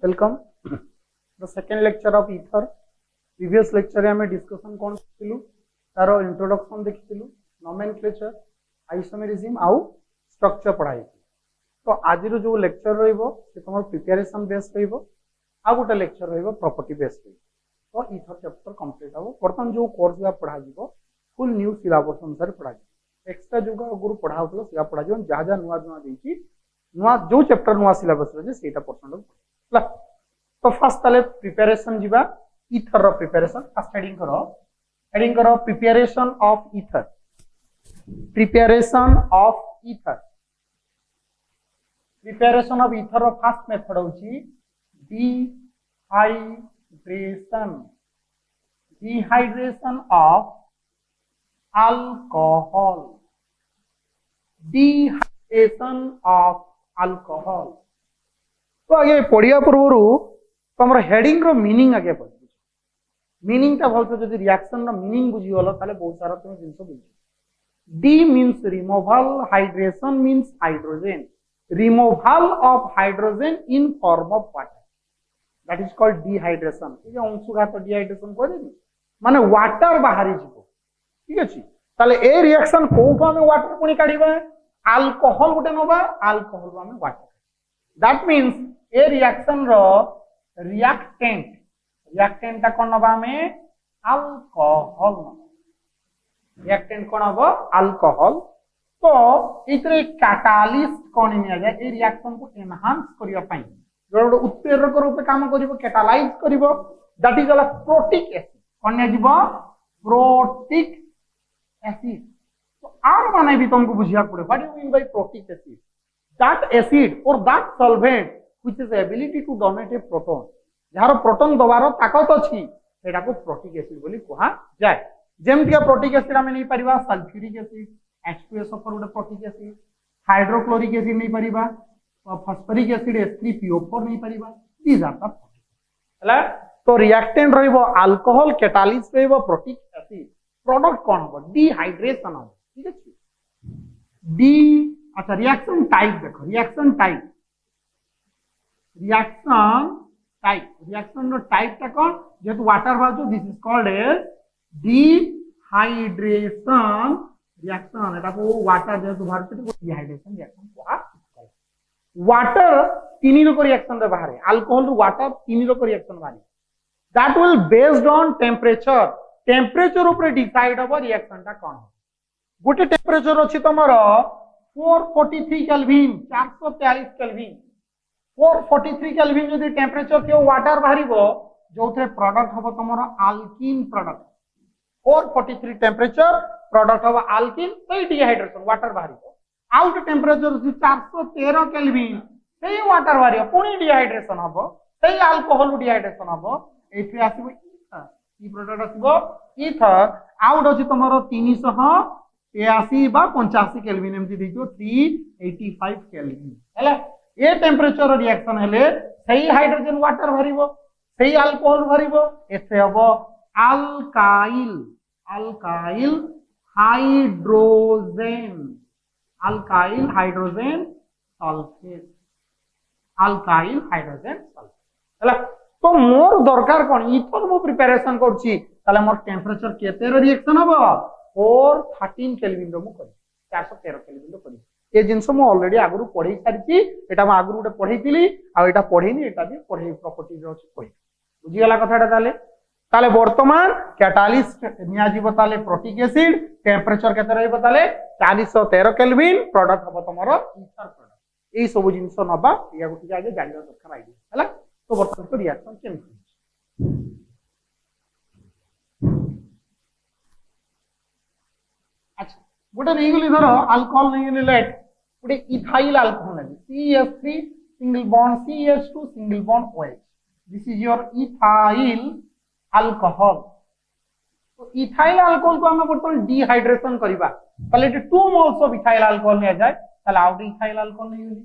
Welcome the second lecture of ether. Previous lecture में discussion कौन करूँ तार इंट्रोडक्शन देखी नोमेनक्लेचर आइसोमेरिज्म आउ स्ट्रक्चर पढ़ाई। तो आज जो लेक्चर तुम प्रिपेरेसन बेस आ गोटे लेक्चर प्रॉपर्टी बेस। तो ईथर चैप्टर कंप्लीट हम बर्तमान जो कोर्स पढ़ा फुल न्यू सिलेबस अनुसार पढ़ा एक्सट्रा जो आगुरी पढ़ा से पढ़ा जहाँ जहाँ नुआ नुआ नुआ जो चैप्टर नुआ सिलेबस रही से परसेंट। तो फर्स्ट ताले प्रिपरेशन जीवा ईथर रो प्रिपरेशन फर्स्ट हेडिंग करो preparation of ether. Preparation of ether preparation of ether रो फर्स्ट मेथड होची dehydration of alcohol. Dehydration of alcohol. तो आगे पढ़िया पूर्व तुम हेडिंग रो मीनिंग आगे पढ़ मीनिंग टा भलसे जदि रिएक्शन रो मीनिंग बुझीगल ताले बहुत सारा तुम जिंस बुझ। D means removal, hydration means hydrogen, removal of hydrogen in form of water, that is called dehydration. ये अंशुघात डिहाइड्रेशन कहदेनी माने वाटर बाहरी जीवो। ठीक अछि ताले ए रिएक्शन कोठो हमें वाटर पुनी काढिबा अल्कोहल गुटे नबा अल्कोहल हमें water. That means a reaction रो रिएक्टेंट कौन नबा में अल्कोहल। रिएक्टेंट कौन हम अल्कोहल। तो इतरे कैटालिस्ट कौन निया जाए ए रिएक्शन को एनहांस करिया पई जो उत्प्रेरक रूप काम करिवो कैटालाइज करिवो that is a protic acid. कौन निया जीवो प्रोटिक एसिड। तो आर माने भी तुमको बुझिया पड़े what you mean by protic acid. That acid और that solvent which is ability to donate a proton जार प्रोटॉन दबार ताकत अछि सेटा को प्रोटिक एसिड बोली कहा जाय। जेमतिया प्रोटिक एसिड हमें नहीं परिबा सल्फ्यूरिक एसिड H2SO4 गोटे प्रोटिक एसिड, हाइड्रोक्लोरिक एसिड नहीं परिबा, फास्फोरिक एसिड H3PO4 नहीं परिबा। दीज आर द प्रोटिक हला। तो रिएक्टेंट रहइबो अल्कोहल, कैटालिस्ट रहइबो प्रोटिक एसिड, प्रोडक्ट कोन हो डिहाइड्रेशन हो। ठीक अछि डी। अच्छा रिएक्शन टाइप देखो, रिएक्शन टाइप रिएक्शन रो टाइप ता कोन जेतु वाटर बाजू this is called as dehydration reaction. एटा को वाटर जेतु भारत को डिहाइड्रेशन रिएक्शन कोहा। वाटर तीन रो रिएक्शन रे बाहर अल्कोहल रो वाटर तीन रो रिएक्शन बाहर that will based on temperature. Temperature ऊपर डिसाइड हो रिएक्शन ता कोन। गोटे टेम्परेचर अछि तमरो 443 केल्विन 443 केल्विन 443 केल्विन जदि टेम्परेचर के वाटर बाहरिबो जोथे प्रोडक्ट हबो तमरो अल्कीन प्रोडक्ट। 443 टेम्परेचर प्रोडक्ट हबो अल्कीन सही डिहाइड्रेशन वाटर बाहरिबो। आउट टेम्परेचर 413 केल्विन सही वाटर बाहरिबो पुनी डिहाइड्रेशन हबो सही अल्कोहल डिहाइड्रेशन हबो। एथि आसीबो ईथर। ई प्रोडक्ट आसीबो ईथर। आउट अछि तमरो 383 बा 85 केल्विन एमति देखियो 385 केल्विन हैला। ये टेम्परेचर रिएक्शन हेले सही हाइड्रोजन वाटर भरिबो सही अल्कोहल भरिबो एथे हबो alkyl alkyl hydrogen alkyl hydrogen sulphate alkyl hydrogen sulphate हैला। तो मोर दरकार कोन इथर मो प्रिपरेशन करछि ताले मोर टेम्परेचर केते रो रिएक्शन हबो 413 केल्विन रो मो करी 413 केल्विन रो करी। ये जिनस मु ऑलरेडी आगुरु पढ़ी सारिछि। एटा म आगुरु गोटे पढ़ैतिली आ एटा पढ़ैनी एटा भी पढ़ै प्रॉपर्टीज अछि पढ़ै बुझि गेला कथाटा। ताले ताले वर्तमान कैटालिस्ट निया जीव ताले प्रोटिक एसिड टेम्परेचर केते रहइबो ताले 413 केल्विन प्रोडक्ट हबो तमरो ईथर प्रोडक्ट। एई सब जिनस नबा या गोटे आगे जानिबा दरकार आइडिया हला। तो वर्तमान तो रिएक्शन केमति अच्छा गोटे नहीं गली धरो अल्कोहल नहीं गली लेट गोटे इथाइल अल्कोहल है CH3 single bond CH2 single bond OH। This is your ethyl alcohol. तो इथाइल अल्कोहल को हम बर्तमान डिहाइड्रेशन करबा ताले 2 मोल्स ऑफ इथाइल अल्कोहल ने जाय ताले आउट इथाइल अल्कोहल नहीं गली।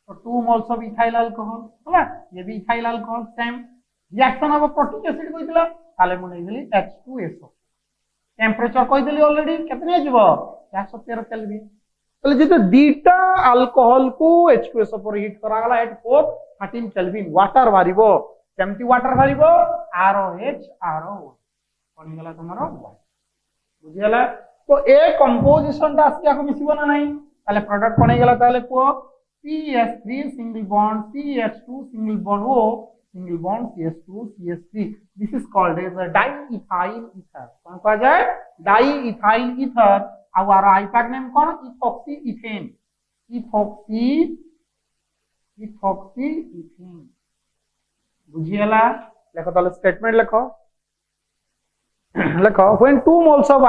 तो 2 मोल्स ऑफ इथाइल अल्कोहल होला ये भी ethyl alcohol same reaction of protic acid कइतला ताले म नहीं गली H2SO। टेम्परेचर कहि देली ऑलरेडी कितने जीवो 413 केल्विन। তাহলে যেটা দুইটা আলকোহল কো H2SO पर হিট করা গলা এট 413 কেলভিন ওয়াটার বাড়িবো কেমতি ওয়াটার বাড়িবো ROH RO কোন গলা তোমার বুঝিলা তো এ কম্পোজিশনটা আজকে এখন মিশিব না নাই তাহলে প্রোডাক্ট কোন গলা তাহলে কো CH3 single bond CH2 single bond O single bond CH2 CH3 this is called as a diethyl ether কোন কয়া যায় diethyl ether আর আইপ্যাক নেম কোন ইথক্সি ইথেন ইথক্সি ইথেন বুঝিলা লেখো তাহলে স্টেটমেন্ট লেখো লেখো when 2 moles of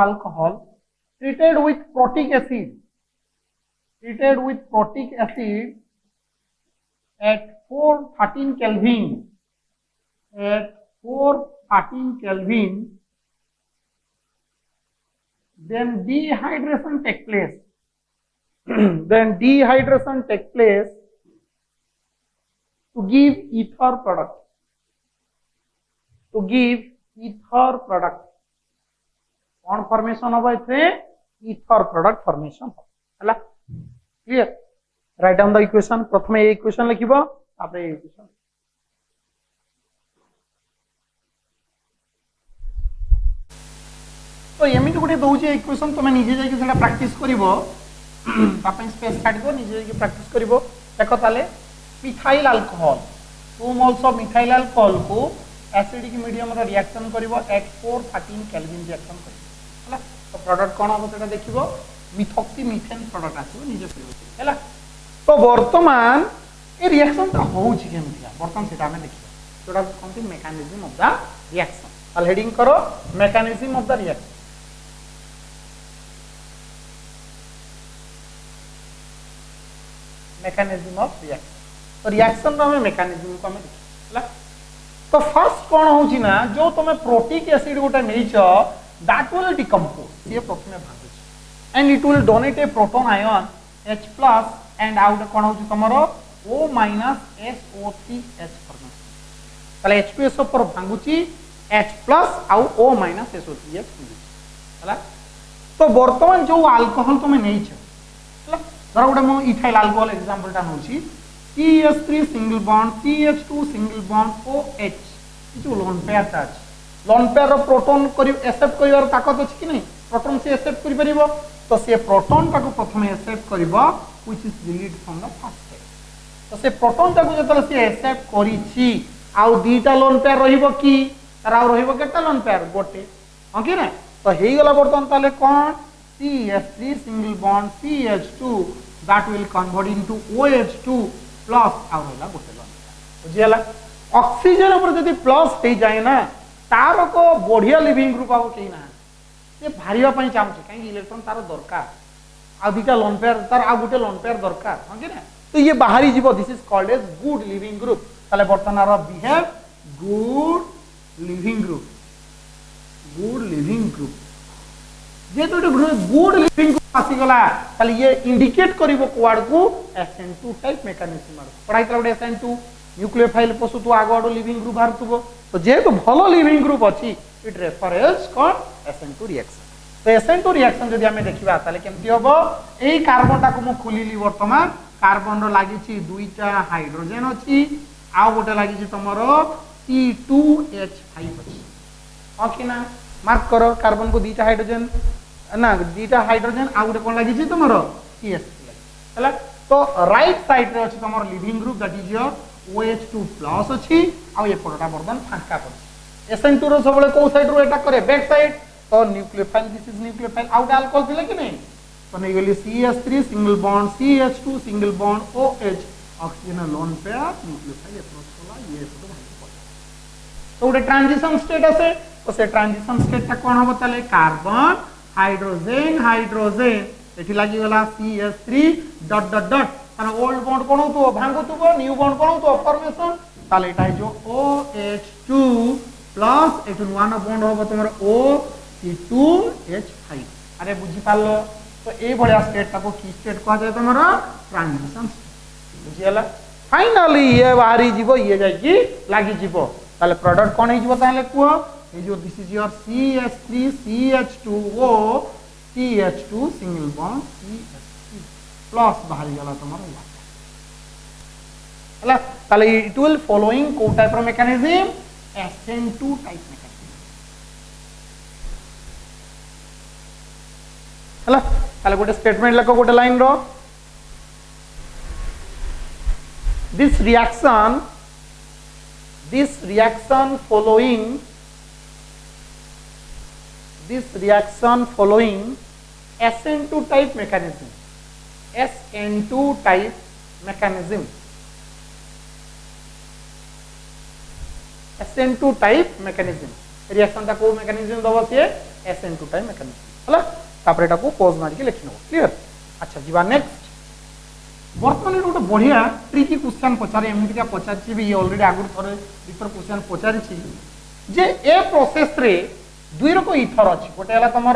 alcohol treated with protic acid at 413 Kelvin then dehydration take place to give ether product on formation of ether product formation hela clear write down the equation प्रथमे ए equation लिखिबो तापर ए equation तो एमिति गुटे दउचे equation तमे निजे जाई सेटा practice करिवो तापै space काट दो निजे जाई प्रैक्टिस करिवो देखो ताले methyl alcohol 2 moles of methyl alcohol को एसिडिक मीडियम रो रिएक्शन करिवो at 413 केल्विन रिएक्शन करिवो हला तो प्रोडक्ट कोन हो सेटा देखिवो मिथॉक्सी मीथेन प्रोडक्ट आसीबो निजे करिवो हला तो वर्तमान ए रिएक्शन ता होउची केमतिया वर्तमान सेटा हमें देखियो जोडा कोनती mechanism of the reaction all heading करो mechanism of the reaction mechanism of reaction तो रिएक्शन रो हमें मेकानिज्म को हमें देखियो हला तो फर्स्ट कोन होउची ना जो तमे प्रोटिक एसिड गोटा नेइछो दैट विल डिकम्पोज ये प्रथमे भागुछ and it will donate a proton ion H+ and आउट कोन होउची तमरो O- SO3H फॉर्मेशन ताले H2SO पर भांगुची H+ आउ O- SO3H हला तो वर्तमान जो अल्कोहल तमे नेइछो हला धर गोटे मो इथाइल अल्कोहल एग्जांपल ता होउची CH3 single bond CH2 single bond OH जो लोन पेयर ता लोन पेयर रो प्रोटॉन करि एक्सेप्ट करिवार ताकत अछि कि नै प्रोटॉन से एक्सेप्ट करि परिबो तो से प्रोटॉन ताको प्रथमे एक्सेप्ट करिवो which is delete from the first step तो से प्रोटॉन ताको जतले से एक्सेप्ट करिछि आउ दीटा लोन पेयर रहिबो कि तार आउ रहिबो केटा लोन पेयर गोटे हां कि नै तो हेई गला वर्तमान ताले कोन CH3 single bond CH2 that will convert into OH2 plus आउ रहला गोटे लोन बुझियला ऑक्सीजन ऊपर जदी प्लस हे जाय ना तार को बढ़िया लिविंग ग्रुप आउ केही ना से भारिया पई चाहू काई इलेक्ट्रॉन तार दरकार आ दुटा लोन पेयर तार आ गोटे लोन पेयर दरकार हां कि ना तो ये बाहरी जीवो this is called as good leaving group ताले बर्तनार बिहेव गुड लिविंग ग्रुप जे तो गुड लिविंग ग्रुप आसी गला ताले ये इंडिकेट करिवो क्वाड को SN2 टाइप मेकानिज्म पढ़ाई तला SN2 न्यूक्लियोफाइल पसु तो आगो लिविंग ग्रुप बाहरतुबो तो जेहेतु भलो लिविंग ग्रुप अछि it refer as called SN2 reaction तो SN2 रिएक्शन जदि हमें देखिबा ताले केमति होबो एई कार्बनटा को मु खोलिली वर्तमान कार्बन रो लागि छि दुईटा हाइड्रोजन अछि आ गोटे लागि छि तमरो C2H5 अछि ओके ना मार्क करो कार्बन को दुईटा हाइड्रोजन ना दुईटा हाइड्रोजन आ गोटे कोन लागि छि तमरो CH3 हला तो राइट साइड रे अछि तमरो leaving group that is your OH2 plus अछि आ ये परोटा बर्धन फांका कर SN2 रो सबले को साइड रो अटैक करे बैक साइड तो nucleophile this is nucleophile out alcohol थिले कि नहीं तो नहीं गेली CH3 single bond CH2 single bond OH oxygen lone pair nucleophile approach होला ये फोटो भाई तो उडे ट्रांजिशन स्टेट আছে तो से ट्रांजिशन स्टेट ता कोन होबो ताले कार्बन हाइड्रोजन हाइड्रोजन एठी लागि गला CH3 डॉट डॉट डॉट ताना ओल्ड बॉन्ड कोन होतो भांगुतबो न्यू बॉन्ड कोन होतो फॉर्मेशन ताले एटा जो OH2 प्लस एटु वन बॉन्ड होबो तमरो OC2H5 अरे बुझी पालो तो ए भलिया स्टेट ताको की स्टेट कहा जाय तमरो ट्रांजिशन बुझियला फाइनली ये बाहरी जीवो ये जाय की लागि जीवो ताले प्रोडक्ट कोन हे जिवो ताले को ए जो this is your CH3 CH2O CH2 single bond CH3 plus बाहरी गला तमरो वाटर हला ताले इट विल फॉलोइंग को टाइप रो मैकेनिज्म SN2 टाइप मैकेनिज्म हला ताले गोटे स्टेटमेंट लको गोटे लाइन रो this reaction following SN2 type mechanism SN2 type mechanism SN2 type mechanism reaction ता को mechanism दबो से SN2 type mechanism हला तापरे टा को पॉज मार के लिखनो क्लियर अच्छा जीवा नेक्स्ट बर्तमान गोटे बढ़िया ट्रिकी क्वेश्चन पचारे एमती का पचार भी ऑलरेडी आगुरी थोड़े दिपर क्वेश्चन पचारि जे ए प्रोसेस रे दुई रक इथर अच्छी गोटे है तुम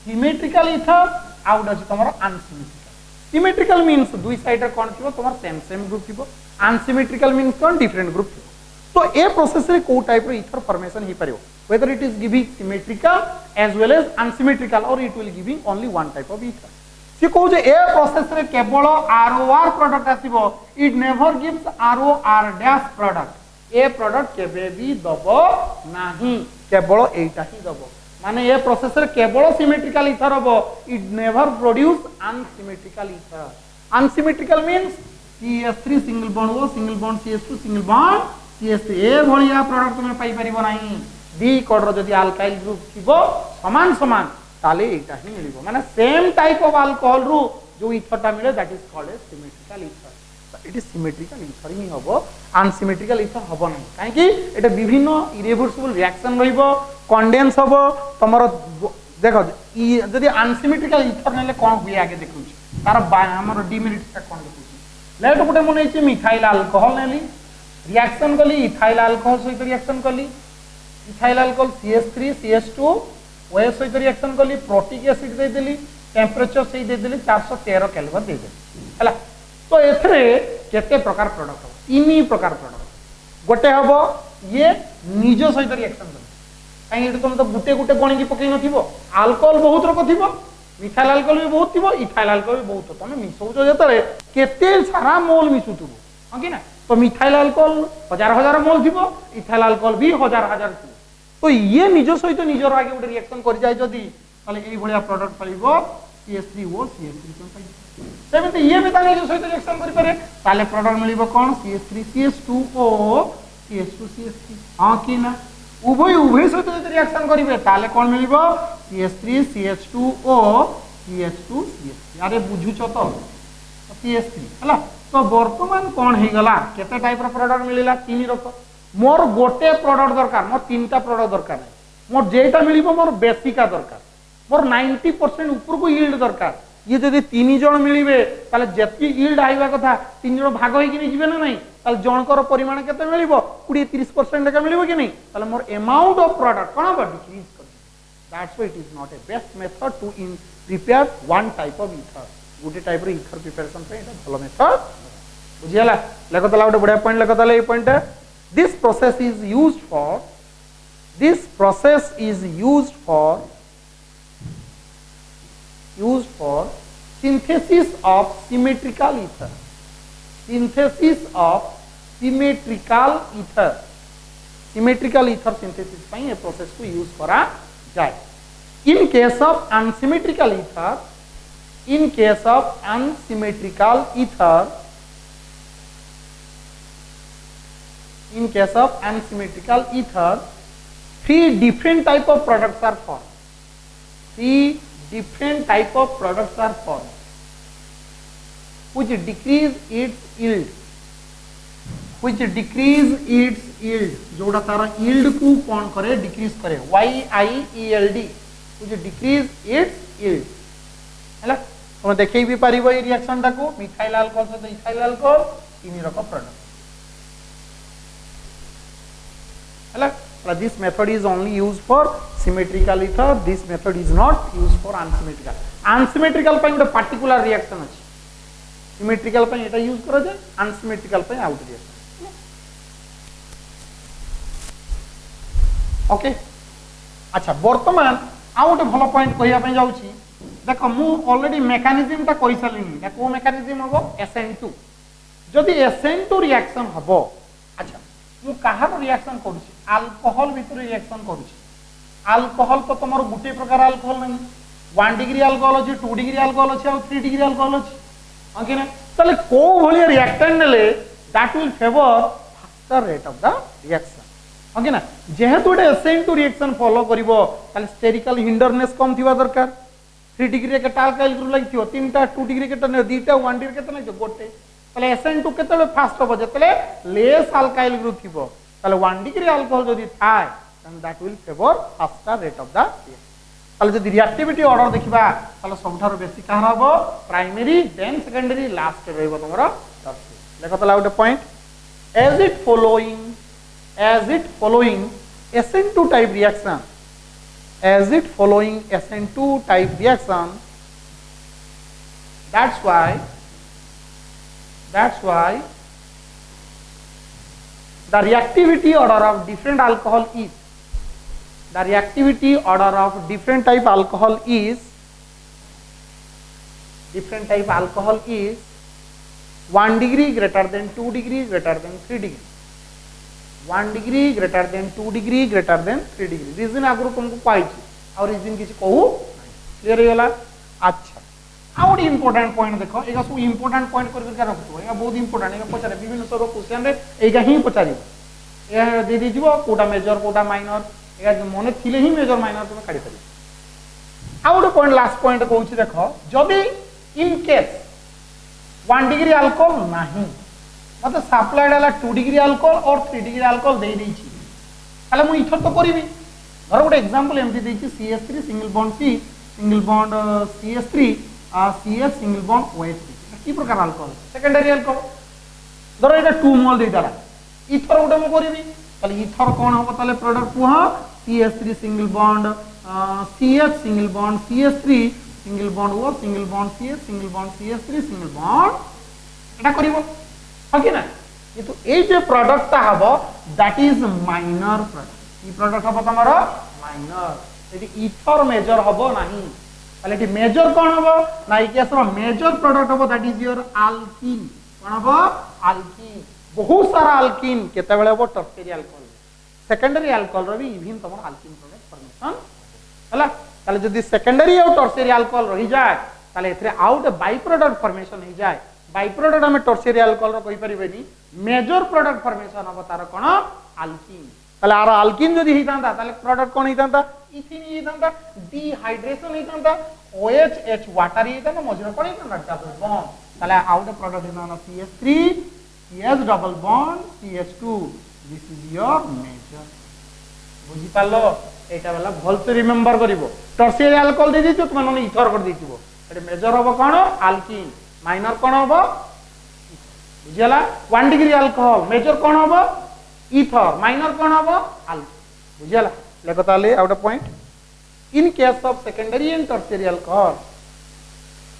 सिमेट्रिकल इथर आउ गोटे अच्छी तुम अनसिमेट्रिकल सिमेट्रिकल मीन्स दुई साइड रे कौन थी तुम सेम सेम ग्रुप थी अनसिमेट्रिकल मीन्स कौन डिफरेंट ग्रुप थी तो ए प्रोसेस रे को टाइप रो इथर फॉर्मेशन ही परियो whether it is giving symmetrical as well as unsymmetrical or it will giving only one type of ether सी कहू जे ए प्रोसेस रे केवल ROR प्रोडक्ट आसीबो it never gives ROR dash product ए product केबे भी दबो नाही केवल एटा ही दबो माने ए प्रोसेस रे केवल सिमेट्रिकल ईथर हबो it never produce unsymmetrical ether unsymmetrical means CH3 single bond O single bond CH2 single bond CH3 ए भलिया प्रोडक्ट तुमे पाई परिबो नाही डी कोड रो जदी अल्काइल ग्रुप थिबो समान समान ताले एटा ही मिलिबो माने सेम टाइप ऑफ अल्कोहल रु जो इथरटा मिले that is called as symmetrical ether it is symmetrical ether ही हबो अनसिमेट्रिकल ईथर हबो नै काहे कि एटा विभिन्न इरिवर्सिबल रिएक्शन रहिबो कंडेंस हबो तमरो देखो जदी अनसिमेट्रिकल ईथर नेले कोन हुए आगे देखु तार हमर डिमेरिट ता कोन देखु लेट गुटे मन होइछि मिथाइल अल्कोहल नेली रिएक्शन कली इथाइल अल्कोहल सहित रिएक्शन कली ethyl alcohol CH3 CH2 OS सहित रिएक्शन कली प्रोटिक एसिड दे देली टेंपरेचर सही दे देली 413 केल्विन दे देली हला तो एथरे केते प्रकार प्रोडक्ट हो तीन प्रकार प्रोडक्ट गोटे हबो ये निज सहित रिएक्शन कर काई एटा तुम तो गुटे गुटे गणी की पकई नथिबो अल्कोहल बहुत रक थिबो मिथाइल अल्कोहल भी बहुत थिबो इथाइल अल्कोहल भी बहुत तमे मिसौजो जेतरे केते सारा मोल मिसुतुबो हां कि ना तो मिथाइल अल्कोहल हजार हजार मोल थिबो इथाइल अल्कोहल भी हजार हजार थिबो तो ये निज सहित निजर आगे गोटे रिएक्शन कर जाय जदी ताले एई भलिया प्रोडक्ट पाइबो CH3O CH3 कोन पाइबो सेमते ये भी ता निज सहित रिएक्शन करि पारे ताले प्रोडक्ट मिलिबो कोन CH3 CH2O CH2 CH3 हां कि ना उभय सहित जदी रिएक्शन करिवे ताले कोन मिलिबो CH3 CH2O CH2 CH3 अरे बुझुचो तो CH3 हला तो वर्तमान कोन हे गला केते टाइप रो प्रोडक्ट मिलिला तीन रक मोर गोटे प्रोडक्ट दरकार मोर तीनटा प्रोडक्ट दरकार नहीं मोर जेटा मिलिबो मोर बेसिका दरकार मोर 90% ऊपर को यील्ड दरकार ये जदी तीन जण मिलिबे ताले जति यील्ड आइबा कथा तीन जण भाग होई कि नहीं जिवे ना नहीं ताले जणकर परिमाण केते मिलिबो 20-30% लेका मिलिबो कि नहीं ताले मोर अमाउंट ऑफ प्रोडक्ट कोन बा डिक्रीज कर that's why it is not a best method to in prepare one type of ether गुटे टाइप रो ईथर प्रिपरेशन पे एटा भलो मेथड बुझियाला लेको तला गुटे बढ़िया पॉइंट लेको तला ए पॉइंट है this process is used for synthesis of symmetrical ether symmetrical ether synthesis ପାଇଁ ए process को use करा जाए in case of unsymmetrical ether three different type of products are formed which decrease its yield जोड़ा तारा yield को कौन करे decrease करे YIELD which decrease its yield हैला तुम देखै भी परिबो ई रिएक्शन टा को मिथाइल अल्कोहल से इथाइल अल्कोहल तीन रक product this method is only used for symmetrical ether this method is not used for unsymmetrical ପାଇଁ ଗୋଟେ particular reaction ଅଛି symmetrical ପାଇଁ एटा यूज करा जाय unsymmetrical ପାଇଁ आउट रिएक्शन ओके अच्छा वर्तमान आउ गोटे भल पॉइंट कहया जाऊँगी देख मु ऑलरेडी मेकानिज्म टा कहि सारिनी को मेकानिज्म हम SN2 जदि SN2 रिएक्शन हम अच्छा मु कहार रिएक्शन करूची अल्कोहल भीतर रिएक्शन करूची अल्कोहल तो तुम गोटे प्रकार अल्कोहल नहीं 1 डिग्री अल्कोहल अच्छी 2 डिग्री अल्कोहल अच्छी और 3 डिग्री अल्कोहल अच्छी ओके ना ताले को भलिया रिएक्टेंट नेले that will favour faster rate of the reaction okay ना जेहेतु गोटे SN2 रिएक्शन फॉलो करिवो ताले स्टेरिकल हिंडरनेस कम थिबा दरकार 3 डिग्री के अल्काइल ग्रुप लागिथियो 3टा 2 डिग्री के दुईटा 1 डिग्री के लागिथियो गोटे ताले SN2 केतले फास्ट हो जतले लेस अल्काइल ग्रुप थिबो ताले 1 डिग्री अल्कोहल जदि थाय then that will favour faster rate of the reaction ताले जदि रिएक्टिविटी ऑर्डर देखिबा ताले सबठारो बेसी कहार हबो प्राइमरी देन सेकेंडरी लास्ट रहइबो तमरो टर्शियरी देखो ताले आउट point as it following SN2 type reaction as it following SN2 type reaction that's why the reactivity order of different alcohol is the reactivity order of different type alcohol is 1 degree greater than 2 degree greater than 3 degree 1 degree greater than 2 degree greater than 3 degree reason आगु तुमको पाई और reason किसी कहू clear हो गला अच्छा आ गोटे important point देखो एगा सब इंपोर्टेंट पॉइंट कर करके रखतो एगा बहुत इंपोर्टेंट एगा पचारे विभिन्न सरो क्वेश्चन रे एगा ही पचारिबो ए दे दी जीवो कोटा मेजर कोटा माइनर एगा मने थिले ही मेजर माइनर तुम काढी परिबो आ गोटे पॉइंट लास्ट पॉइंट कहूची देखो जदी इन केस 1 डिग्री अल्कोहल नाही मतलब सप्लाइड है 2 डिग्री अल्कोहल और 3 डिग्री अल्कोहल दे देछि ताले मु इथर तो करिवि धर गोटे एग्जांपल एमती देछि CH3 single bond C single bond CH3 CH single bond OH की प्रकार अल्कोहल सेकेंडरी अल्कोहल धर एटा 2 मोल दे दाला इथर गोटे मु करिवि ताले इथर कोन हो ताले प्रोडक्ट कुह CH3 single bond CH single bond CH3 single bond O single bond CH single bond CH3 single bond एटा करिवो okay ना ये तो ए जे प्रोडक्ट ता हबो that is minor product E product हबो तमरो माइनर एटी इथर मेजर हबो नाही ताले eighty major कोन हबो ना ई केस रो मेजर प्रोडक्ट हबो दैट इज योर अल्कीन कोन हबो अल्कीन बहुत सारा अल्कीन केते बेले हबो टर्शियरी अल्कोहल सेकेंडरी अल्कोहल रो भी इवन तमरो अल्कीन प्रोडक्ट फॉर्मेशन हला ताले जदी सेकेंडरी और टर्शियरी अल्कोहल रही जाय ताले एथरे आउट बाय प्रोडक्ट फॉर्मेशन हो जाय बाई प्रोडक्ट आम टर्शियरी अल्कोहल रो कहि परिबेनी मेजर प्रोडक्ट फॉर्मेशन हो तार कोन अल्कीन ताले आर अल्कीन जदी हितांता ताले प्रोडक्ट कोन हितांता इथिन हितांता डिहाइड्रेशन हितांता OH वाटर हितांता मजर कोन हितांता डबल बॉन्ड ताले out product हितांता CH3 CH double bond CH2 this is your major बुझी पालो एटा वाला भल से रिमेंबर करिवो टर्शियरी अल्कोहल दे दिछो तुम माने इथर कर दिथिबो एटे मेजर होबो कोन अल्कीन माइनर कौन हम बुझला 1 डिग्री अल्कोहल मेजर कौन हम इथर माइनर कौन हम अल्कोहल बुझला लेको ताले आउट point in case of secondary and tertiary alcohol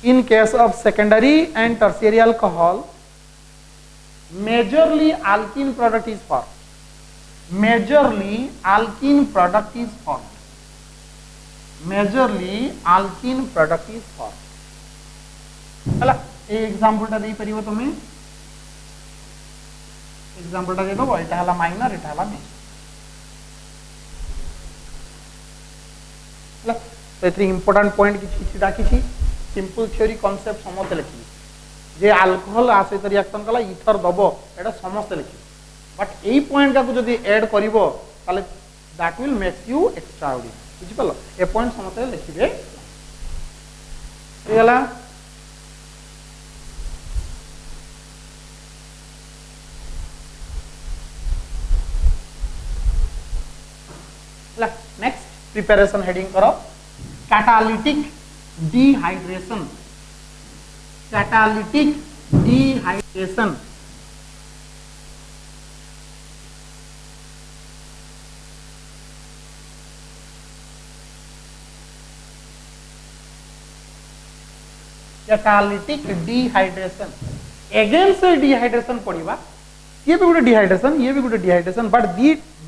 in case of secondary and tertiary alcohol, majorly alkene product is formed. Majorly alkene product is formed. Majorly alkene product is formed. हला ए example टा देई परिबो तुमे example टा देबो एटा हला minor एटा हला major हला तो एथि इंपोर्टेंट पॉइंट किछि डाकी छी सिंपल थ्योरी कांसेप्ट समस्त लिखि जे अल्कोहल आ सहित रिएक्शन कला इथर दबो एटा समस्त लिखि बट एई पॉइंट का जदी ऐड करिवो ताले that will make you extraordinary बुझि पलो ए पॉइंट समस्त लिखिबे एला नेक्स्ट प्रिपरेशन हेडिंग करो catalytic dehydration catalytic dehydration catalytic dehydration again से डिहाइड्रेशन पड़िबा ये भी गोटे डिहाइड्रेशन ये भी गोटे dehydration but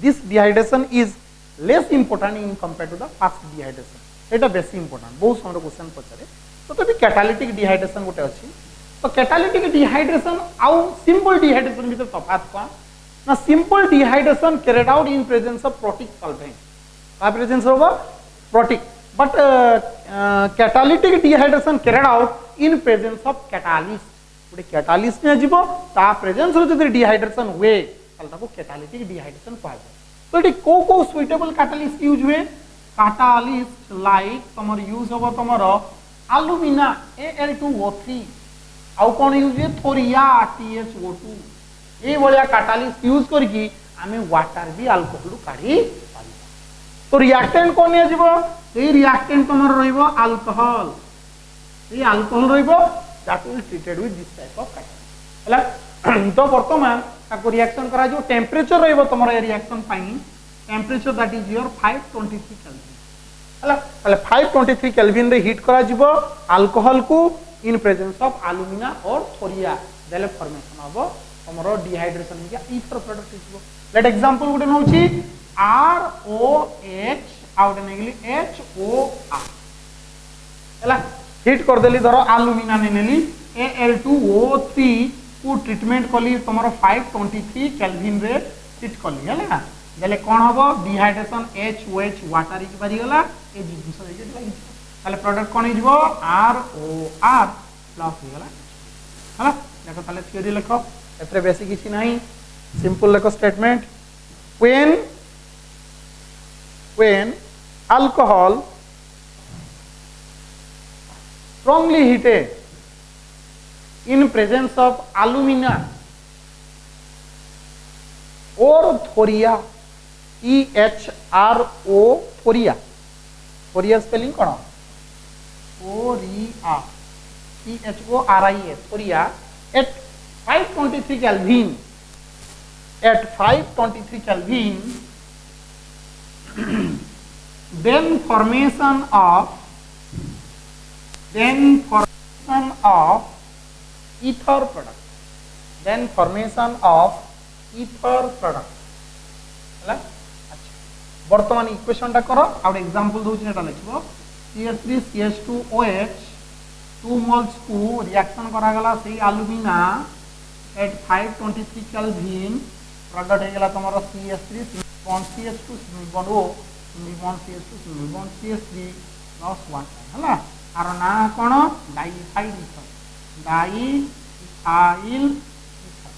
this dehydration is less important in compare to the fast dehydration एटा बेसी इंपोर्टेंट बहुत समय क्वेश्चन पचारे तो तभी कैटालिटिक डिहाइड्रेशन गोटे अछि तो कैटालिटिक डिहाइड्रेशन आउ सिंपल डिहाइड्रेशन भीतर तफात कोन ना simple dehydration carried out in presence of protic solvent का प्रेजेंस होगा protic but catalytic dehydration carried out in presence of catalyst गोटे कैटालिस्ट ने जीवो ता प्रेजेंस रो जदि डिहाइड्रेशन हुए ताल ताको कैटालिटिक डिहाइड्रेशन कहै तो एटी को सुइटेबल कैटालिस्ट यूज हुए कैटालिस्ट लाइक तमर यूज होबो तमर एल्यूमिना Al2O3 आउ कोन यूज हुए थोरिया THO2 ए भलिया कैटालिस्ट यूज करके आमे वाटर भी अल्कोहल काढी पारी तो रिएक्टेंट कोन ने जीवो ए रिएक्टेंट तमर रहइबो अल्कोहल ए अल्कोहल रहइबो that will treated with this type of catalyst हला तो वर्तमान ताको रिएक्शन करा जो टेंपरेचर रहइबो तमर reaction pi temperature that is your 523 kelvin हला हला 523 केल्विन रे हीट करा जीवो अल्कोहल को इन प्रेजेंस ऑफ एल्यूमिना और थोरिया देले फॉर्मेशन हबो तमरो डिहाइड्रेशन के ईथर प्रोडक्ट जीवो लेट एग्जांपल गुटे नउची ROH आउट नेगली HOR हला हिट कर देली धरो एल्यूमिना ने नेली Al2O3 को ट्रीटमेंट कली तमरो 523 केल्विन रे हिट कली हला देले कोन हबो डिहाइड्रेशन HOH वाटर इज बारी गला ए जिंस रे लागि ताले प्रोडक्ट कोन हिजबो ROR प्लस हो गला हला देखो ताले थ्योरी लिखो एतरे बेसिक किछि नाही सिंपल लिखो statement when alcohol strongly heated in presence of alumina or thoria THRO thoria thoria spelling cone thoria THORIA thoria at 523 Kelvin at 523 Kelvin then formation of ether product then formation of ether product हला अच्छा वर्तमान equation टा करो out example दोछि एटा लिखबो CH3CH2OH 2 moles को reaction करा गला सेही alumina at 523 kelvin product हे गला तमरो CH3 bond CH2 single bond O single bond CH2 single bond CH3 plus 1 हला आर ना कोन डाइइथाइल ईथर डाइइथाइल ईथर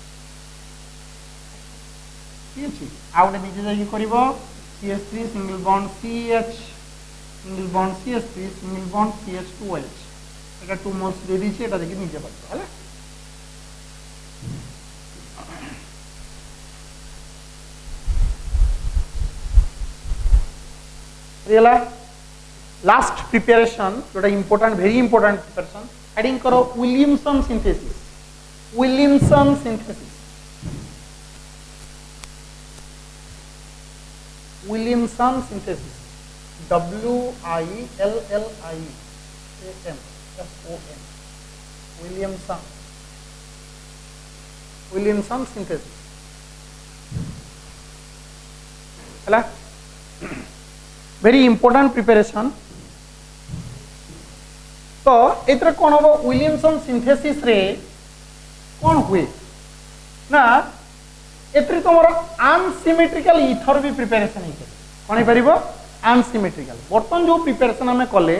ठीक अछि आउट निजे जाई करबो CH3 single bond CH single bond CH3 single bond CH2OH एटा 2 moles दे दिछि एटा देखि निजे करबो हला रियला लास्ट प्रिपरेशन जोटा important very important preparation heading करो विलियमसन सिंथेसिस विलियमसन सिंथेसिस हला वेरी इंपोर्टेंट प्रिपरेशन तो एतर कोन हो विलियमसन सिंथेसिस रे कोन हुए ना एतरी तमरो अनसिमेट्रिकल ईथर भी प्रिपरेशन हे कोन हे परिबो अनसिमेट्रिकल बर्तन जो प्रिपरेशन हमें कले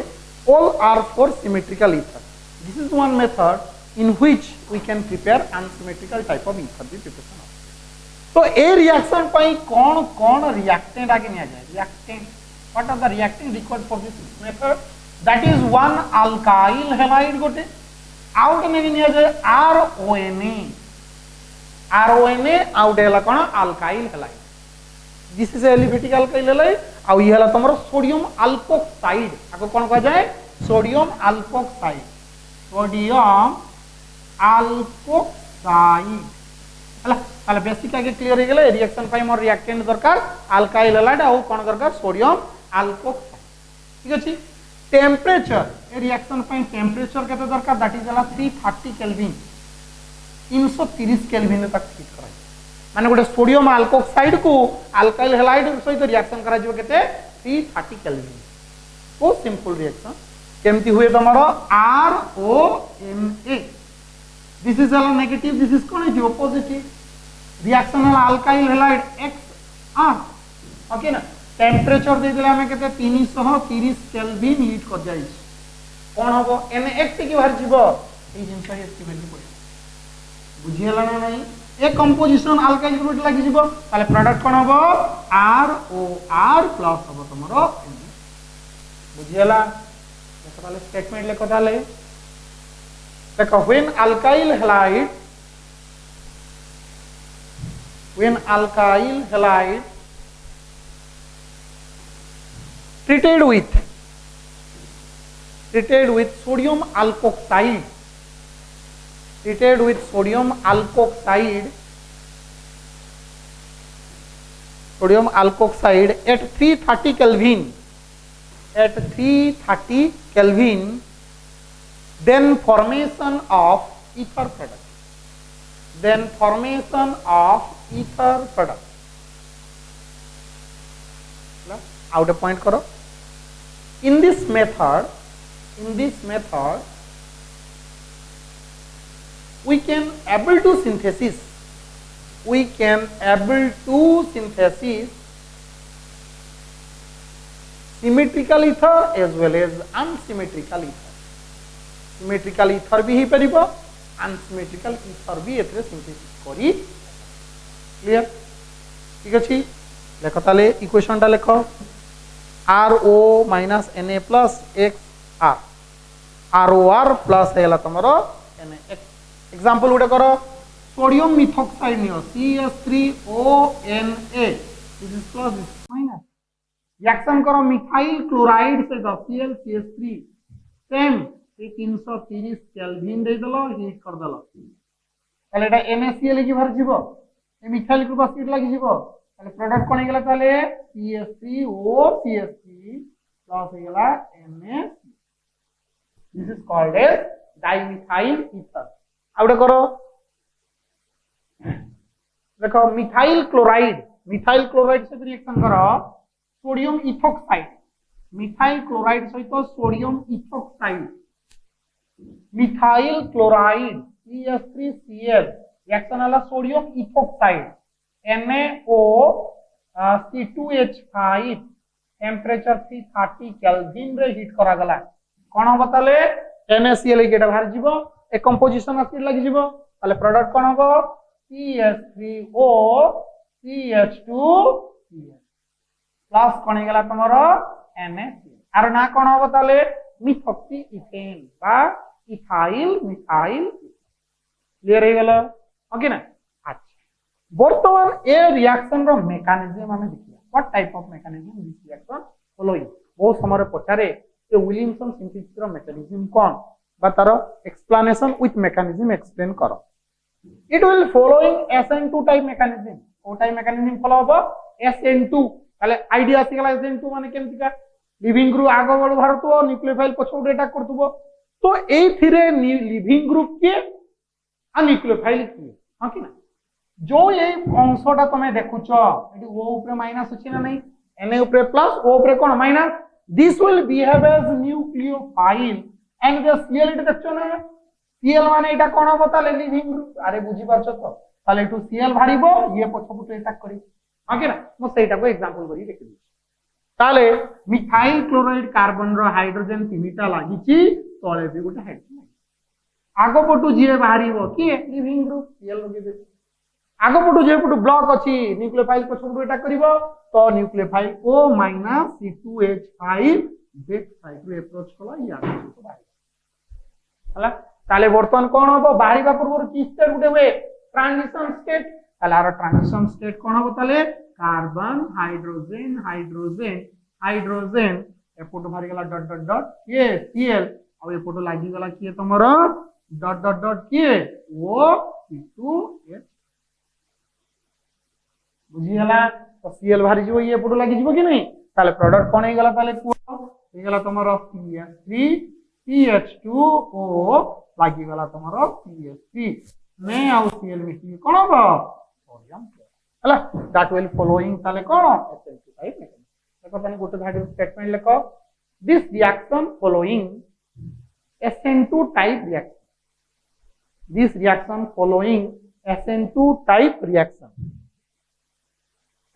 all are for symmetrical ether this is one method in which we can prepare unsymmetrical type of ether भी प्रिपरेशन तो ए रिएक्शन पई कोन कोन रिएक्टेंट आगे निया जाय reactant what are the reacting required for this method that is one alkyl halide gote out ne niya jaye RONA out hela kona alkyl halide this is a aliphatic alkyl halide au ye hela tomar sodium alkoxide ako kon kha jaye sodium alkoxide हला ताले basic आगे clear हो गेले reaction पाई मोर reactant दरकार alkyl halide आ कोन दरकार sodium alkoxide ठीक अछि temperature ए reaction पाई temperature केते दरकार दैट इज हला 330 केल्विन 330 केल्विन तक हीट करा माने गोटे सोडियम अल्कोक्साइड को अल्काइल हैलाइड सहित रिएक्शन करा जिवो केते 330 केल्विन बहुत सिंपल रिएक्शन केमती हुए तमरो ROMA this is all negative this is cone is positive reaction वाला अल्काइल हैलाइड XR ओके ना टेम्परेचर दे दिले हमें केते 330 केल्विन हीट कर जाई कोन हबो NX की बाहर जीवो ए जिंस एस्टिमेट वैल्यू पड़े बुझियला ना नहीं ए कंपोजिशन अल्काइल ग्रुप लागि जीवो ताले प्रोडक्ट कोन हबो ROR प्लस हबो तमरो बुझियला देखो ताले स्टेटमेंट लेखो ताले देखो when alkyl halide treated with sodium alkoxide at 330 Kelvin then formation of ether product out a point karo in this method we can able to synthesis symmetrical ether as well as unsymmetrical ether symmetrical ether भी ही परिबो unsymmetrical ether भी एथरे synthesis करी clear ठीक अछि लेखो ताले equation टा लेखो RO minus Na plus XR ROR plus हैला तमरो NaX example उडे करो sodium methoxide neo CH3ONA this is plus this minus reaction करो मिथाइल क्लोराइड से ClCH3 सेम 330 केल्विन दे दलो हीट कर दलो ताले एटा NaCl की भर जीवो ए मिथाइल ग्रुप एसिड लागि जीवो ताले प्रोडक्ट कोन गेला ताले CH3OCH3 प्लस हो गेला Na this is called as dimethyl ether आउडे करो देखो मिथाइल क्लोराइड से रिएक्शन करो सोडियम इथोक्साइड मिथाइल क्लोराइड सहित sodium ethoxide methyl chloride CH3Cl reaction वाला sodium ethoxide NaOC2H5 temperature 330 kelvin रे हीट करा गला कोन हो बताले NaCl केटा बाहर जीवो ए कंपोजिशन एसिड लागि जीवो ताले प्रोडक्ट कोन हो CH3O CH2Cl प्लस कोन गेला तमरो NaCl आर ना कोन हो ताले मिथॉक्सी इथेन बा इथाइल क्लियर हो गेला ओके ना अच्छा वर्तमान ए रिएक्शन रो मेकानिज्म हमें देखिया what type of mechanism this reaction following बहुत समय पचारे ए विलियमसन सिंथेसिस रो मेकानिज्म कोन बा तारो एक्सप्लेनेशन विथ मेकानिज्म एक्सप्लेन करो it will following SN2 type mechanism ओ टाइप मेकानिज्म फॉलो होबो SN2 ताले आईडिया सिगला SN2 माने केमति का लिविंग ग्रुप आगो बड़ भारतो न्यूक्लियोफाइल पछोड अटैक करतबो तो ए थिरे लिविंग ग्रुप के आ न्यूक्लियोफाइल की हां कि ना जो ये अंशटा तमे देखुछो एटी O ऊपर माइनस अछि ना नहीं Na ऊपर प्लस O ऊपर कोन minus this will behave as nucleophile and the Cl it देखछो ना Cl माने एटा कोन बताले लिविंग ग्रुप अरे बुझी परछो तो ताले टू Cl भारिबो ये पछपुट अटैक करी हां कि ना मो सेटा को एग्जांपल करी देखि ताले मिथाइल क्लोराइड कार्बन रो हाइड्रोजन तीनटा लागिची तळे भी गोटे हाइड्रोजन आगो पटू जे बाहरिबो कि लिविंग ग्रुप Cl लगे दे आगो पटू जे पटू ब्लॉक अछि न्यूक्लियोफाइल पछपुट अटैक करिवो तो nucleophile O C2H5 back side रे अप्रोच कला या तो बाहर हला ताले वर्तमान कोन होबो बाहरिबा पूर्व की स्टेट गुटे हुए ट्रांजिशन स्टेट ताले आरो ट्रांजिशन स्टेट कोन होबो ताले कार्बन हाइड्रोजन एपोटो मारि गेला डॉट डॉट डॉट ये Cl आ एपोटो लागि गेला की तमरो डॉट डॉट डॉट के O C2H बुझी हला तो Cl भारी जो ये एपोटो लागि जीवो कि नहीं ताले प्रोडक्ट कोन हे गेला ताले हे गेला तमरो CH3CH2O लागि गेला तमरो CH3 ने आउ Cl मिसी कोन हो सोडियम हला दैट विल फॉलोइंग ताले कोन SN2 टाइप मेकानिज्म देखो तने गोटे धाडी स्टेटमेंट लिखो this reaction following SN2 type reaction this reaction following SN2 type reaction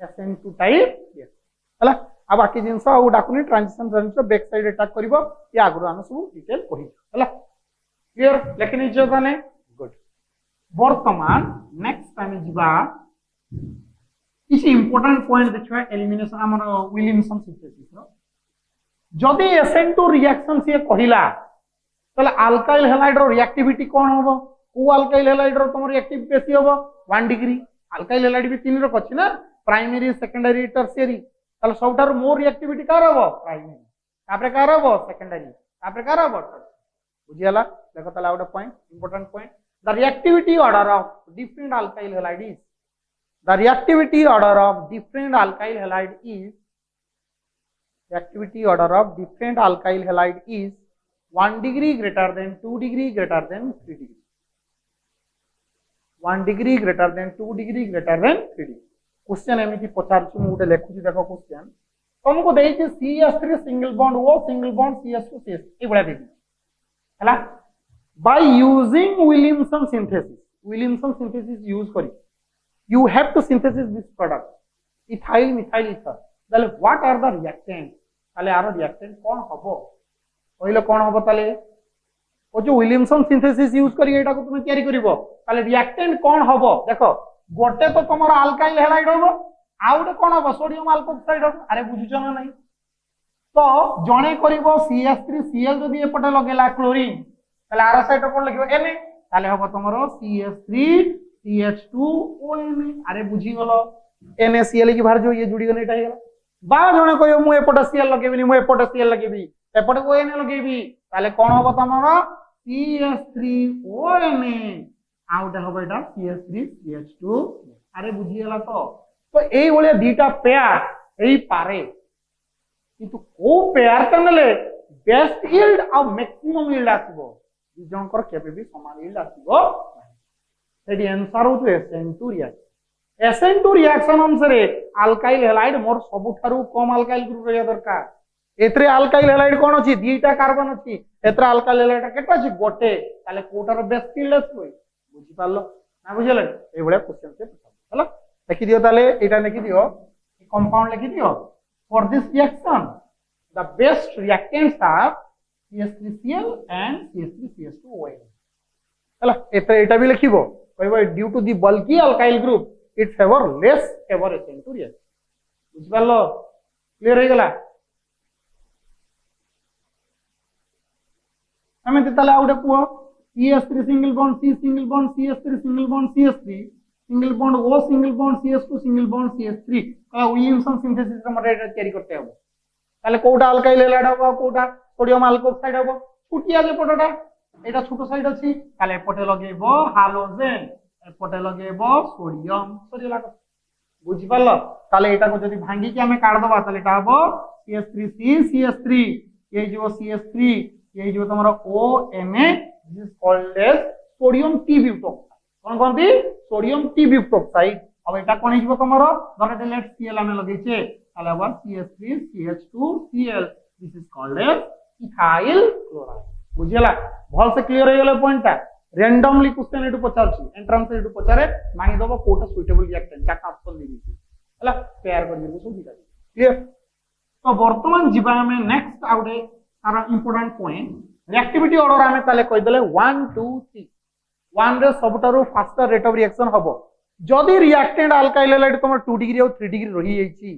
SN2 type reaction हला अब बाकी जिंस आ डाकुनी transition transition back side attack करबो ये आगु हम सब डिटेल कहि हला क्लियर लेकिन जो जाने गुड वर्तमान नेक्स्ट टाइम जिबा किसी इंपोर्टेंट पॉइंट देखिबा एलिमिनेशन हमर विलियमसन सिंथेसिस रो जदी SN2 रिएक्शन से कहिला तले अल्काइल हैलाइड रो रिएक्टिविटी कोन होबो को अल्काइल हैलाइड रो तमर रिएक्टिव बेसी होबो 1 डिग्री अल्काइल हैलाइड भी तीन रो अछि ना प्राइमरी सेकेंडरी टर्शियरी तले सबटार मोर रिएक्टिविटी कार होबो प्राइमरी तापरे कार होबो सेकेंडरी तापरे कार होबो बुझियाला देखो तले out point important point the reactivity order of different alkyl halide is the reactivity order of different alkyl halide is reactivity order of different alkyl halide is 1 degree greater than 2 degree greater than 3 degree 1 degree greater than 2 degree greater than 3 degree question एमिति पचारछु मु उडे लेखुची देखो question तुमको देइछि CH3 single bond O single bond CH2 CH ए बडा देइछि हला by using Williamson synthesis use करी you have to synthesize this product ethyl methyl ether then what are the reactants ताले आरो reactant कोन हबो पहिलो कोन हबो ताले ओ जो विलियमसन सिंथेसिस यूज करी एटा को तुमे तयारी करिवो ताले रिएक्टेंट कोन हबो देखो गोटे तो तमरो अल्काइल हैलाइड हबो आउटे कोन हबो सोडियम अल्कोक्साइड हबो अरे बुझुचो ना नहीं तो जणे करिवो CH3Cl जदी एपटे लगेला क्लोरीन ताले आरो साइड कोन लगिवो Na ताले हबो तमरो CH3CH2ONA अरे बुझी गलो NaCl की बाहर जो ये जुड़ी गने एटा हेला बा जणे कहियो मु एपटे Cl लगेबिनी मु एपटे Cl लगेबी एपटे ONA लगेबी ताले कोन हबो तमरो CH3ONA आउट हबो एटा CH3CH2 अरे बुझी गला तो एई ओले दीटा पेयर एई पारे किंतु को पेयर कनले बेस्ट यील्ड और मैक्सिमम यील्ड आसीबो दि जनकर केबे भी समान यील्ड आसीबो सेडी आंसर हो तो SN2 रिएक्शन SN2 रिएक्शन अनुसारे अल्काइल हैलाइड मोर सबुठारु कम अल्काइल ग्रुप रहया दरकार एतरे अल्काइल हैलाइड कोन अछि दीटा कार्बन अछि एतरे अल्काइल हैलाइड केटा अछि गोटे ताले कोटार बेस्ट यील्ड आसीबो बुझी पारलो ना बुझले ए बळे क्वेश्चन से हला लिखि दियो ताले एटा लिखि दियो ए कंपाउंड लिखि दियो for this reaction the best reactants are CH3Cl and CH3CH2OH हला एटा भी लिखिबो कहबो due to the bulky alkyl group it favor less favor SN2 reaction बुझ पालो क्लियर हो गला हमें तले आउडे पुओ CH3 single bond C single bond CH3 single bond CH3 single bond O single bond CH2 single bond CH3 का Williamson synthesis रे मरे तयारी करते हबो ताले कोटा अल्काइल हैलाइड हबो कोटा सोडियम अल्कोक्साइड हबो छुटिया जे पटटा एटा छोटो साइड अछि ताले एपटे लगेबो हालोजेन एपटे लगेबो सोडियम सरिला बुझि पालो ताले एटा को जदी भांगी के हमें काट दबा ताले एटा हबो CH3C CH3 ये जो CH3 ये जो तमरो ONA this is called as sodium t butoxide कोन दी सोडियम टी ब्यूटोक्साइड अब एटा कोन हिजबो तमरो धरे लेट Cl हमें लगेचे ताले हबो CH3 CH2Cl this is called as ethyl chloride बुझिला भल से क्लियर हो गेले पॉइंटटा रैंडमली क्वेश्चन एटू पचारछि एंट्रेंस एटू पचारे मांगी दबो कोटा सुइटेबल रिएक्टेंट चारटा ऑप्शन दे दिछि हला पेयर कर दिबो सब दिका क्लियर तो वर्तमान जीवा हमें नेक्स्ट आउटे तार इंपोर्टेंट पॉइंट रिएक्टिविटी ऑर्डर हमें ताले कहि देले 1 2 3 1 रे सबटारो फास्टर रेट ऑफ रिएक्शन हबो जदी रिएक्टेंट अल्काइल हैलाइड तमर 2 डिग्री और 3 डिग्री रही जाईछि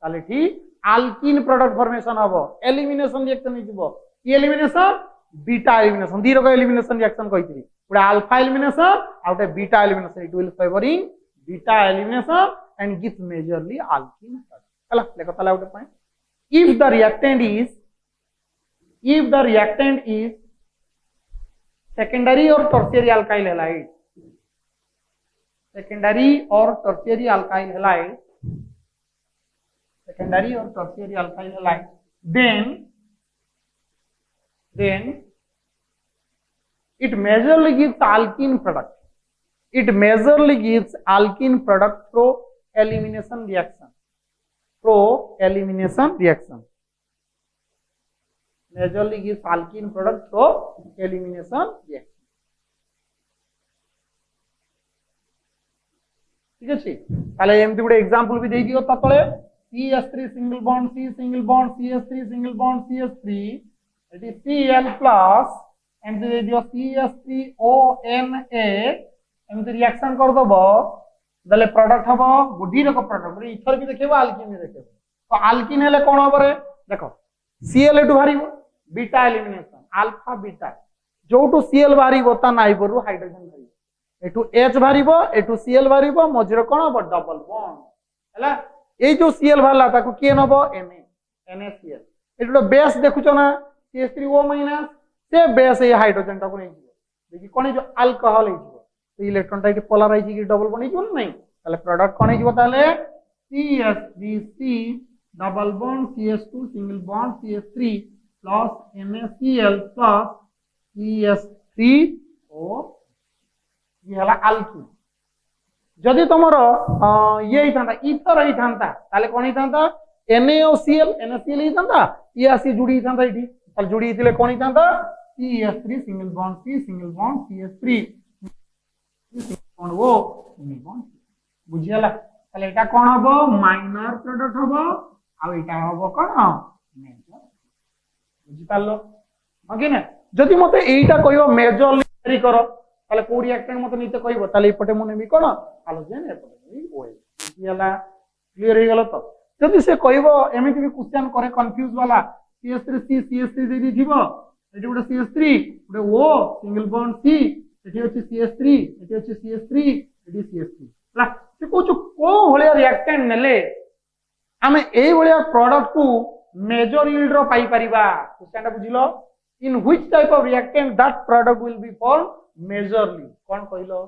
ताले ठीक अल्कीन प्रोडक्ट फॉर्मेशन हबो एलिमिनेशन रिएक्शन हिजबो ई एलिमिनेशन बीटा एलिमिनेशन दी रको एलिमिनेशन रिएक्शन कहितरी पुरा अल्फा एलिमिनेशन आउट ए beta elimination it will favouring beta elimination and gives majorly alkene हला देखो ताला आउट point if the reactant is secondary और tertiary alkyl halide secondary or tertiary alkyl halide, then it majorly gives alkene product. It majorly gives alkene product through elimination reaction, pro elimination reaction, majorly gives alkene product through elimination reaction. ठीक अच्छे ताले एमती गोटे example भी दे दियो ता तळे CH3 single bond C single bond CH3 single bond CH3 it is Cl plus एमती दे दियो CH3ONA एमती रिएक्शन कर दबो दले प्रोडक्ट हबो गुडी रको प्रोडक्ट रे इथर भी देखेबो अल्कीन भी देखेबो तो अल्कीन हेले कोन हबो रे देखो Cl एटू भारीबो बीटा एलिमिनेशन अल्फा बीटा जोटू Cl भारीबो ता नाइबर रु हाइड्रोजन भारीबो एटू H भारीबो एटू Cl भारीबो मझिरो कोन हबो डबल बॉन्ड हला ए जो Cl भाला ताको के नबो NaCl एटू बेस देखुचो ना CH3O- से बेस ए हाइड्रोजन ता को नै जिवो देखि कोन जो अल्कोहल हे जिवो तो इलेक्ट्रॉन टा पोलराइज की डबल बॉन्ड जिवो नहीं ताले प्रोडक्ट कोन जिवो ताले CH3C double bond CH2 single bond CH3 plus NaCl plus CH3O ये हला अल्कीन जदि तुमरो ये हितांता इथर हितांता ताले कोन हितांता NaCl ही हितांता ये आसी जुड़ी हितांता इठी ताले जुड़ी हितले कोन हितांता CH3 single bond C single bond CH3 bond O single bond बुझियला ताले एटा कोन हबो माइनर प्रोडक्ट हबो आ एटा हबो कोन मेजर बुझि पालो ओके ना जदि मते एटा कहियो मेजर लिखरी करो ताले को रिएक्टेंट मते नीते कहिबो ताले एपटे मने नेबी कोन हाइड्रोजन एपटे नेबी OH बुझियला क्लियर हे गेलो तो जदि से कहिबो एमिति भी क्वेश्चन करे कंफ्यूज वाला CH3C CH3 दे दिबो एटी गोटे CH3 गोटे O single bond C eighty होची CH3 एटी होची CH3 एटी CH3 ला से कोचो को होले रिएक्टेंट नेले आमे एई भलिया प्रोडक्ट को मेजर यील्ड रो पाई परिबा क्वेश्चन बुझिलो in which type of reactant that product will be formed majorly कोन कहिलो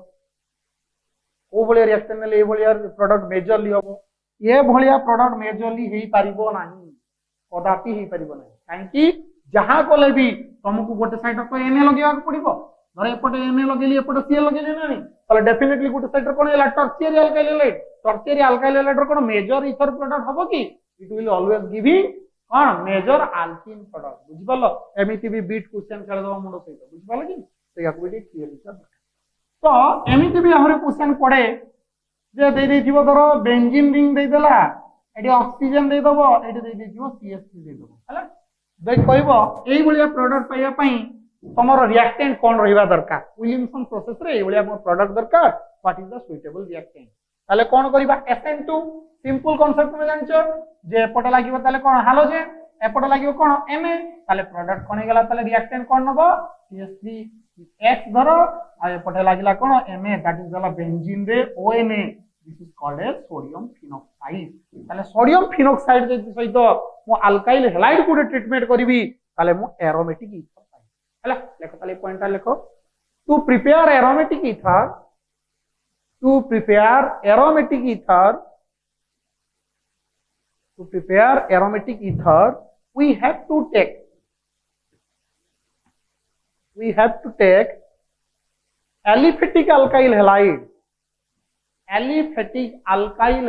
को भलिया रिएक्टेंट नेले ए भलिया प्रोडक्ट मेजरली होबो ये भलिया प्रोडक्ट मेजरली हेई परिबो नाही कदापि हेई परिबो नाही काहे कि जहां कोले भी तुमको गोटे साइड पर Na लगेया पड़िबो धरे एपटे Na लगेली एपटे Cl लगेली नाही ताले डेफिनेटली गोटे साइड कोन एला tertiary alkyl halide tertiary alkyl halide कोन मेजर इथर प्रोडक्ट हबो कि इट विल ऑलवेज गिविंग कोन मेजर अल्कीन प्रोडक्ट बुझ पालो एमिति भी बीट क्वेश्चन खेल दबो मुंडो सहित बुझ पालो कि से याकु भी क्लियर कर तो एमिति भी हमरे क्वेश्चन पड़े जे दे दे जीवो धरो बेंजीन रिंग दे देला एडी ऑक्सीजन दे दबो एडी दे दे जीवो CH3 दे दबो हला दे कहबो एई भलिया प्रोडक्ट पाइया पई तमरो रिएक्टेंट कोन रहिबा दरकार विलियमसन प्रोसेस रे एई भलिया प्रोडक्ट दरकार what is the suitable reactant ताले कोन करिबा SN2 सिंपल कांसेप्ट में जानछो जे एपटे लागिबो ताले कोन हालोजेन एपटे लागिबो कोन Na ताले प्रोडक्ट कोन गेला ताले रिएक्टेंट कोन नबो CH3X धरो आ एपटे लागिला कोन Na that is the benzene रे ONA this is called as sodium phenoxide ताले सोडियम फिनोक्साइड जे सहित मो अल्काइल हैलाइड को ट्रीटमेंट करबी ताले मो एरोमेटिक ईथर पाई हला लेखो ताले पॉइंट लेखो to prepare aromatic ether to prepare aromatic ether we have to take aliphatic alkyl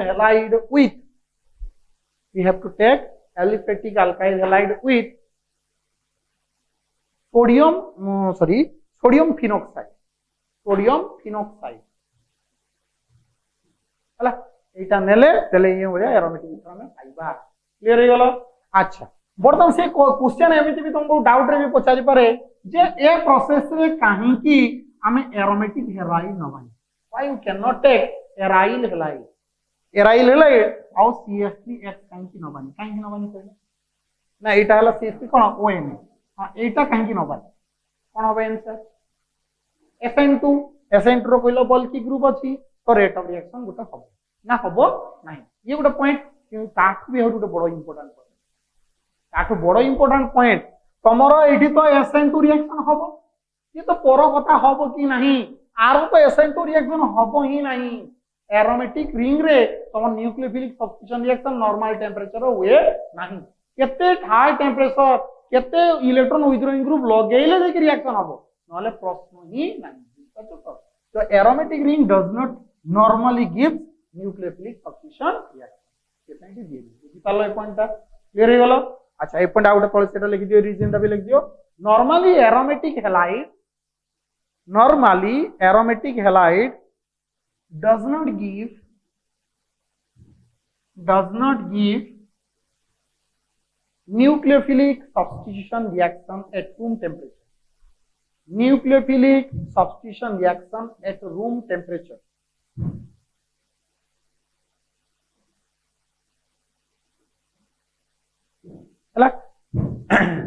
halide with we have to take aliphatic alkyl halide with sodium phenoxide हला एटा नेले तले ये भलिया एरोमेटिक ईथर में पाइबा क्लियर हे गेलो अच्छा बर्तन से क्वेश्चन एमिति भी तुमको डाउट रे भी पचारि पारे जे ए प्रोसेस रे काहे कि हमें एरोमेटिक हेलाइड नबानी why you can not take aryl halide और CH3X काहे कि नबानी कहले ना एटा हला CH3 कोन ONA हां एटा काहे कि नबानी कोन होबे आंसर SN2 रो कइलो बल्कि ग्रुप अछि तो रेट ऑफ रिएक्शन गोटे हम ना हबो नाही ये गोटे पॉइंट ताठ भी गोटे बड़ इंपोर्टेंट पॉइंट ताठ बड़ इंपोर्टेंट पॉइंट तमरो एठी तो SN2 रिएक्शन हबो ये तो पर कथा हबो कि नाही आरो तो SN2 रिएक्शन हबो ही नाही एरोमेटिक रिंग रे तम nucleophilic substitution reaction normal temperature हुए नाही केते हाई टेंपरेचर केते इलेक्ट्रॉन विथड्रॉइंग ग्रुप लगेइले जे रिएक्शन हबो नले प्रश्न ही नाही तो aromatic ring does not normally give nucleophilic substitution reaction सेटा कि दिए बुझी पालो ए पॉइंट टा क्लियर हो गलो अच्छा ए पॉइंट आउट तळे सेटा लिख दियो रीजन टा भी लिख दियो normally aromatic halide does not give nucleophilic substitution reaction at room temperature. Nucleophilic substitution reaction at room temperature.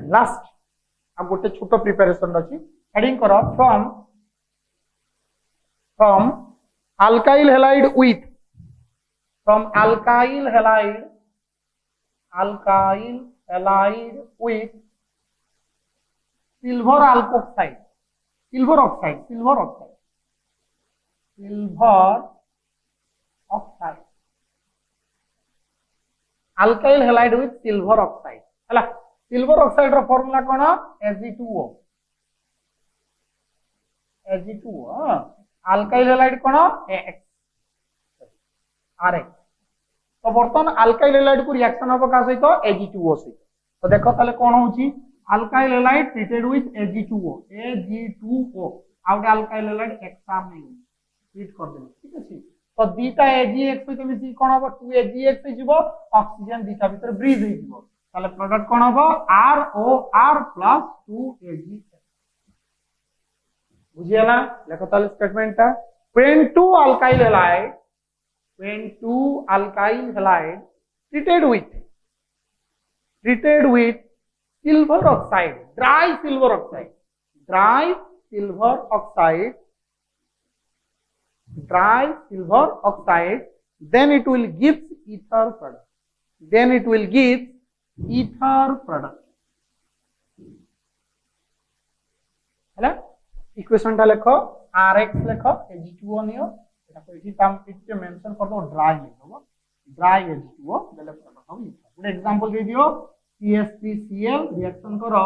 Last, अब गोटे छोटो प्रिपरेशन अच्छी हेडिंग करो from alkyl halide with silver oxide alkyl halide with silver oxide हला silver oxide रो formula कोन Ag2O alkyl halide कोन Ax Rx तो बर्तन alkyl halide को reaction हो का सहित Ag2O सहित तो देखो ताले कोन होची alkyl halide treated with Ag2O out alkyl halide XR नहीं ट्रीट कर देले ठीक अछि तो दीटा AgX सहित मिसी कोन हो 2AgX हिजबो ऑक्सीजन दीटा भीतर ब्रीज हिजबो ताले प्रोडक्ट कोन हो ROR + 2AgX बुझियला देखो ताले स्टेटमेंट ता when two alkyl halide treated with silver oxide dry silver oxide then it will give ether product हैला इक्वेशन टा लिखो Rx लिखो Ag2O नियो एटा को इठी काम इथे मेंशन कर दो ड्राई लिखो ड्राई Ag2O देले प्रोडक्ट हो गुड एग्जांपल दे दियो CH3Cl रिएक्शन करो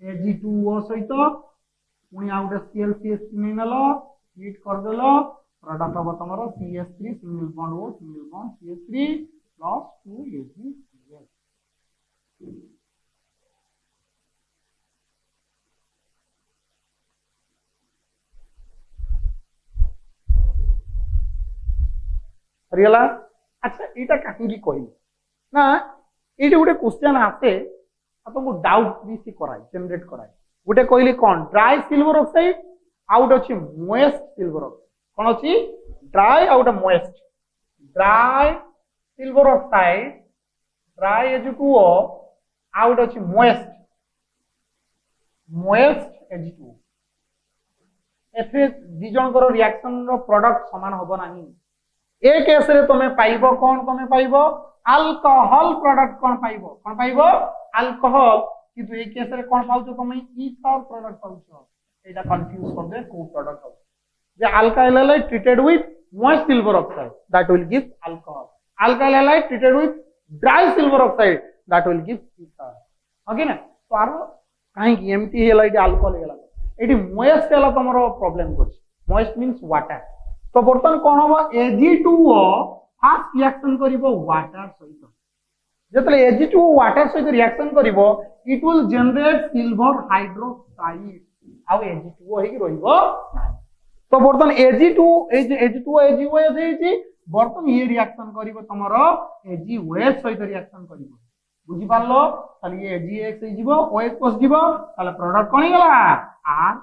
Ag2O सहित पुनी आउट ClCH3 नै नलो हीट कर देलो प्रोडक्ट हो तमरो CH3 single bond O single bond CH3 + 2AgCl सरियला अच्छा एटा काहे कहली ना एटी गोटे क्वेश्चन आसे आपको डाउट भी सी कराई जनरेट कराई गोटे कहली कोन ड्राई सिल्वर ऑक्साइड आउट अछि मोइस्ट सिल्वर ऑक्साइड कोन अछि dry out moist dry silver oxide dry Ag2O out अछि मोइस्ट Ag2O एथे दि जनकर रिएक्शन रो प्रोडक्ट समान होबो नाही ए केस रे तमे पाइबो कोन तमे पाइबो अल्कोहल प्रोडक्ट कोन पाइबो अल्कोहल किंतु ए केस रे कोन पाउछो तमे ईथर प्रोडक्ट पाउछो एटा कंफ्यूज कर दे को प्रोडक्ट हो जे alkyl halide treated with moist silver oxide that will give alkyl halide treated with dry silver oxide that will give ether okay ना तो आरो काहे कि एमटी halide अल्कोहल हेला एटी मोइस्ट हेला तमरो problem करछ moist means water तो बर्तन कोन हो Ag2O fast reaction करिवो वाटर सहित जतले Ag2O वाटर सहित रिएक्शन करिवो it will generate silver hydroxide आ Ag2O हेकी रहिवो तो बर्तन Ag2O हेची बर्तन ये रिएक्शन करिवो तमरो AgOH सहित रिएक्शन करिवो बुझि पालो ताली ये AgX हिजिवो OH पस दिवो ताले प्रोडक्ट कोन गेला R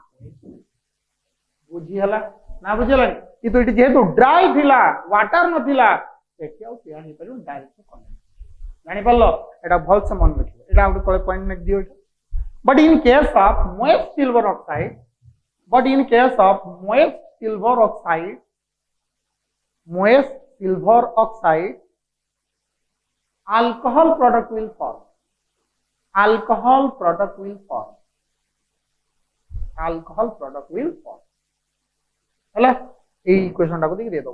बुझि हला ना बुझला किंतु इट जेहेतु ड्राई थिला वाटर नथिला एठी आउ पेया नि परु डायरेक्ट कने जानि परलो एटा भल से मन रखियो एटा आउट तळे पॉइंट नेक दियो but in case of moist silver oxide alcohol product will form हला ए इक्वेशन टा को दे दो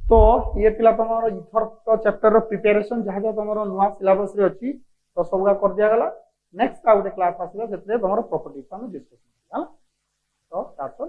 तो ये पिला तमरो इथर का चैप्टर रो प्रिपरेशन जहा जहा तमरो नुवा सिलेबस रे अछि तो सबगा कर दिया गला नेक्स्ट आउट क्लास आसीबा जेते तमरो प्रॉपर्टी हम डिस्कस करबा तो दैट्स ऑल